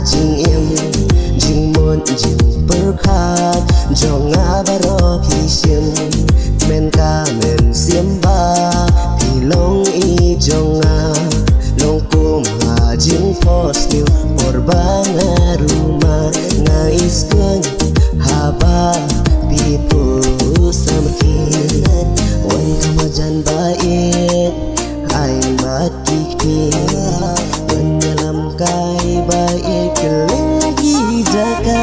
jing im jing mon jing berkat jonga baro pishim men ka men siamba pilong i jonga long kum ha jing postiu porbanga rumah ngais kun haba pipu samkin wan kamajan baik ai mati menyelam kai baik lagi jaga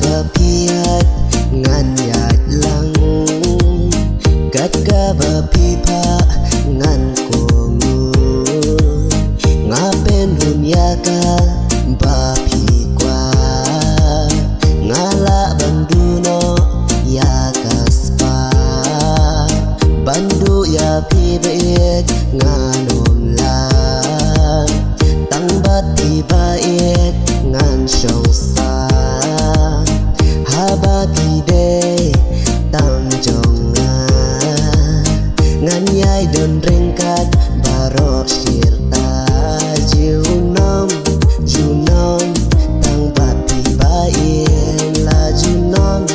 bapiat ngan yat lang gat ga bapipa ngan kongu ngapen dunia ka bapi kwa ngala banduno ya kaspa bandu ya pi baik nganom la tang bati baik ngan shong sa habati de tam jonga ngan yai don ringkat baro sirta junom tang bati bain la junom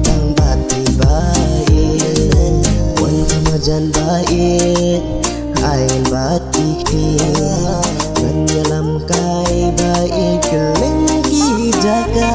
tang bati bain wan kamajan bain ain bati kia menyelam kai baik lengki jaga